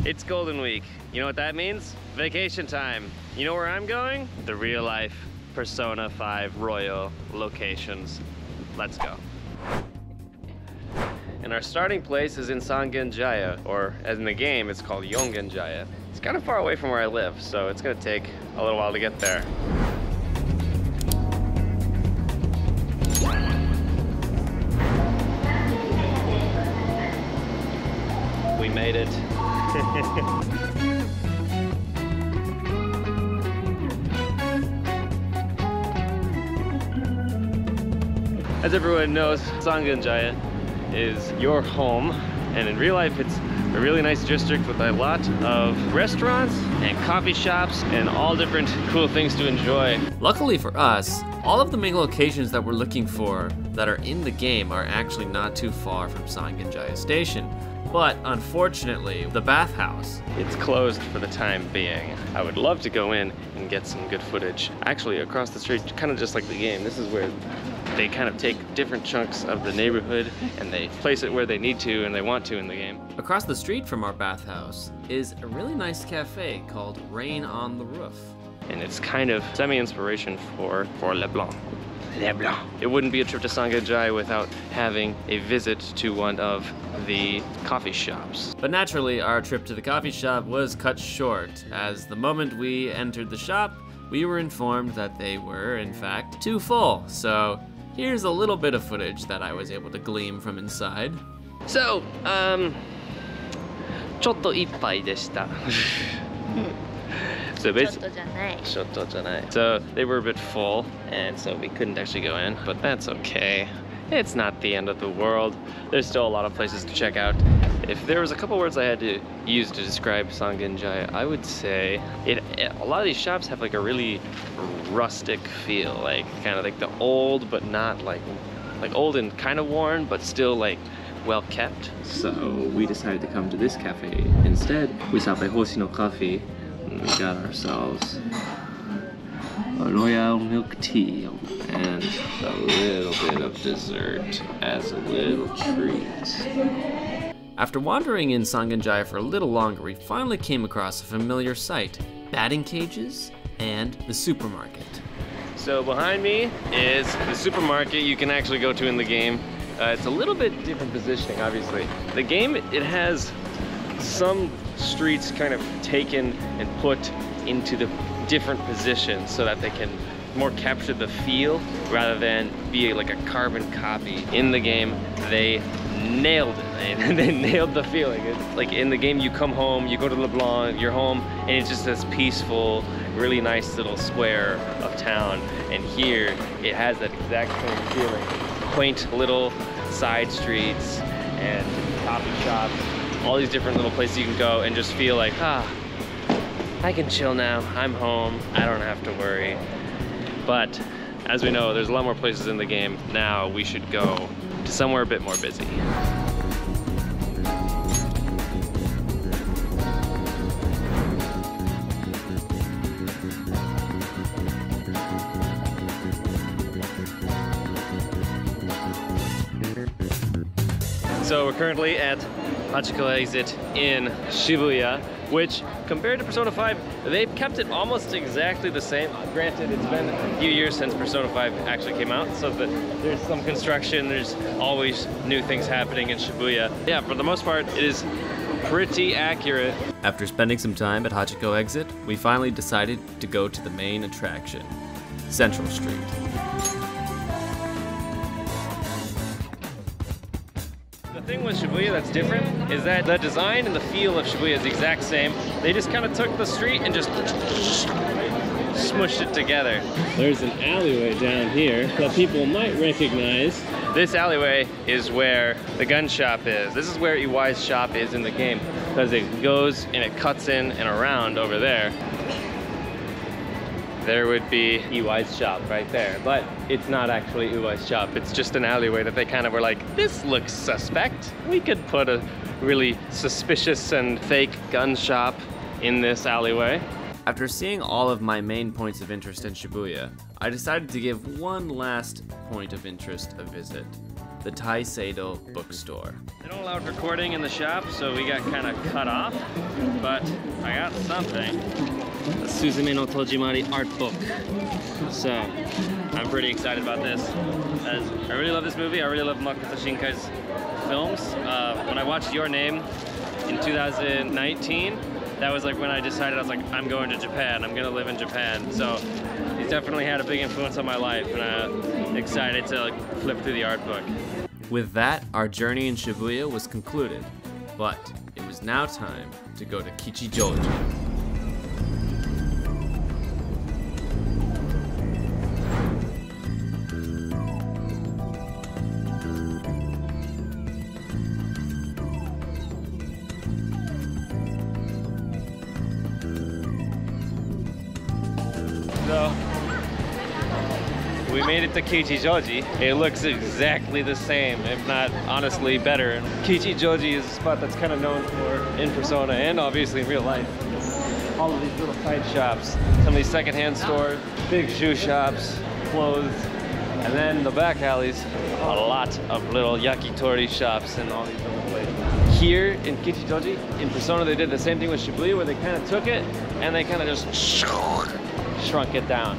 It's Golden Week. You know what that means? Vacation time. You know where I'm going? The real life Persona 5 Royal locations. Let's go. And our starting place is in Sanganjaya, or as in the game, it's called Yonganjaya. It's kind of far away from where I live, so it's gonna take a little while to get there. We made it. As everyone knows, Sanganjaya is your home, and in real life it's a really nice district with a lot of restaurants and coffee shops and all different cool things to enjoy. Luckily for us, all of the main locations that we're looking for that are in the game are actually not too far from Sanganjaya Station. But unfortunately, the bathhouse, it's closed for the time being. I would love to go in and get some good footage. Actually, across the street, kind of just like the game, this is where they kind of take different chunks of the neighborhood and they place it where they need to and they want to in the game. Across the street from our bathhouse is a really nice cafe called Rain on the Roof. And it's kind of semi-inspiration for Le Blanc. Le Blanc. It wouldn't be a trip to Sanganjaya without having a visit to one of the coffee shops. But naturally, our trip to the coffee shop was cut short, as the moment we entered the shop, we were informed that they were, in fact, too full. So here's a little bit of footage that I was able to glean from inside. So, ちょっといっぱいでした。So basically, so they were a bit full, and so we couldn't actually go in, but that's okay. It's not the end of the world. There's still a lot of places to check out. If there was a couple words I had to use to describe Sanganjaya, I would say a lot of these shops have like a really rustic feel, like kind of like the old, but not like old and kind of worn, but still like well kept. So we decided to come to this cafe instead. We stopped at Hoshino Coffee. We got ourselves a royal milk tea and a little bit of dessert as a little treat. After wandering in Sanganjaya for a little longer, we finally came across a familiar sight: batting cages and the supermarket. So behind me is the supermarket you can actually go to in the game. It's a little bit different positioning, obviously. The game, it has some streets kind of taken and put into the different positions so that they can more capture the feel rather than be like a carbon copy. In the game, they nailed it. They nailed the feeling. It's like in the game, you come home, you go to Le Blanc, you're home, and it's just this peaceful, really nice little square of town. And here, it has that exact same feeling. Quaint little side streets and coffee shops, all these different little places you can go and just feel like, I can chill now, I'm home, I don't have to worry. But as we know, there's a lot more places in the game. Now we should go to somewhere a bit more busy. So we're currently at Hachiko Exit in Shibuya, which compared to Persona 5, they've kept it almost exactly the same. Granted, it's been a few years since Persona 5 actually came out, so that there's some construction, there's always new things happening in Shibuya. Yeah, for the most part, it is pretty accurate. After spending some time at Hachiko Exit, we finally decided to go to the main attraction, Central Street. The thing with Shibuya that's different is that the design and the feel of Shibuya is the exact same. They just kind of took the street and just smushed it together. There's an alleyway down here that people might recognize. This alleyway is where the gun shop is. This is where Iwai's shop is in the game, because it goes and it cuts in and around over there. There would be Iwai's shop right there, but it's not actually Iwai's shop. It's just an alleyway that they kind of were like, this looks suspect. We could put a really suspicious and fake gun shop in this alleyway. After seeing all of my main points of interest in Shibuya, I decided to give one last point of interest a visit: the Taiseido bookstore. They don't allow recording in the shop, so we got kind of cut off, but I got something. A Suzume no Tojimari art book. So, I'm pretty excited about this, as I really love this movie. I really love Makoto Shinkai's films. When I watched Your Name in 2019, that was like when I decided, I was like, I'm going to Japan, I'm gonna live in Japan. So he's definitely had a big influence on my life, and I'm excited to like flip through the art book. With that, our journey in Shibuya was concluded, but it was now time to go to Kichijouji. So, we made it to Kichijouji. It looks exactly the same, if not honestly better. Kichijouji is a spot that's kind of known for in Persona and obviously in real life. All of these little side shops, some of these secondhand stores, big shoe shops, clothes, and then the back alleys, a lot of little yakitori shops and all these other places. Here in Kichijouji, in Persona, they did the same thing with Shibuya, where they kind of took it and they kind of just shrunk it down.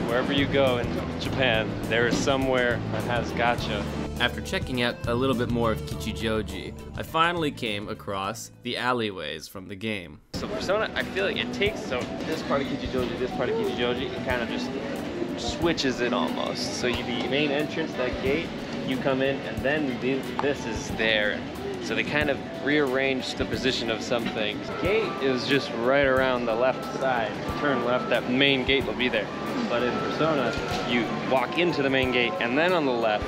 Wherever you go in Japan, there is somewhere that has gacha. After checking out a little bit more of Kichijouji, I finally came across the alleyways from the game. So Persona, I feel like it takes this part of Kichijouji, this part of Kichijouji, and kind of just switches it almost. So the main entrance, that gate, you come in, and then this is there. So they kind of rearranged the position of some things. The gate is just right around the left side. Turn left, that main gate will be there. But in Persona, you walk into the main gate, and then on the left,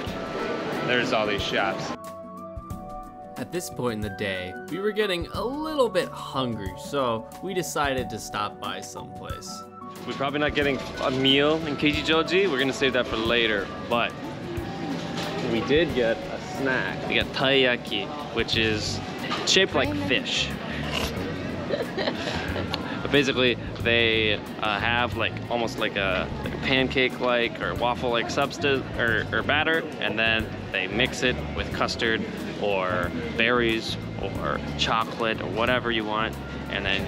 there's all these shops. At this point in the day, we were getting a little bit hungry, so we decided to stop by someplace. We're probably not getting a meal in Kichijouji. We're gonna save that for later, but we did get a snack. We got taiyaki, which is shaped like fish. But basically, they have like almost like a pancake-like or waffle-like substance or batter, and then they mix it with custard or berries or chocolate or whatever you want, and then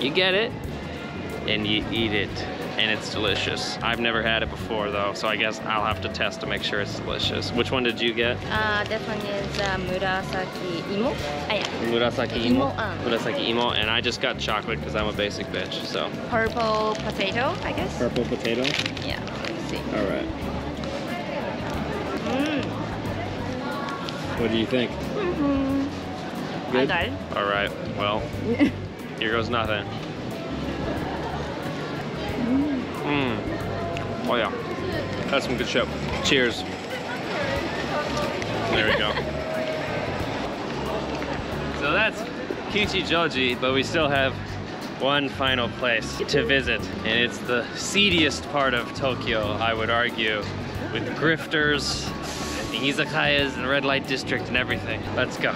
you get it and you eat it, and it's delicious. I've never had it before though, so I guess I'll have to test to make sure it's delicious. Which one did you get? This one is murasaki imo. Murasaki imo? Murasaki imo, and I just got chocolate because I'm a basic bitch, so. Purple potato, I guess. Purple potato? Yeah, let's see. All right. What do you think? Good? I got it. All right, well, here goes nothing. Oh yeah, that's some good shit. Cheers. There we go. So that's Kichijouji, but we still have one final place to visit, and it's the seediest part of Tokyo, I would argue, with grifters, the izakayas, and the red light district and everything. Let's go.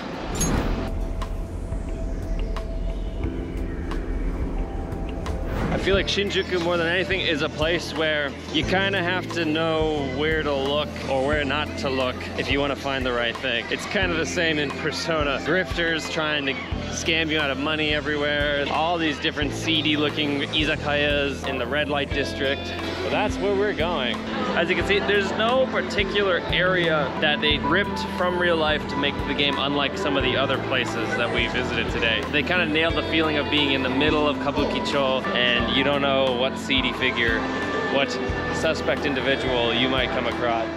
I feel like Shinjuku, more than anything, is a place where you kind of have to know where to look or where not to look if you want to find the right thing. It's kind of the same in Persona. Grifters trying to scam you out of money everywhere. All these different seedy looking izakayas in the red light district. Well, that's where we're going. As you can see, there's no particular area that they ripped from real life to make the game unlike some of the other places that we visited today. They kind of nailed the feeling of being in the middle of Kabukicho, and you don't know what seedy figure, what suspect individual you might come across.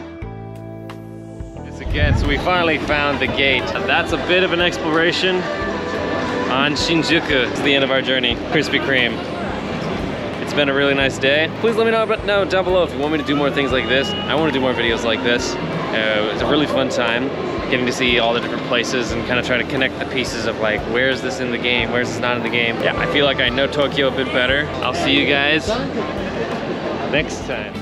Again, so we finally found the gate. That's a bit of an exploration on Shinjuku. It's the end of our journey. Krispy Kreme. It's been a really nice day. Please let me know down below if you want me to do more things like this. I want to do more videos like this. It's a really fun time getting to see all the different places and kind of try to connect the pieces of like, where is this in the game? Where is this not in the game? Yeah, I feel like I know Tokyo a bit better. I'll see you guys next time.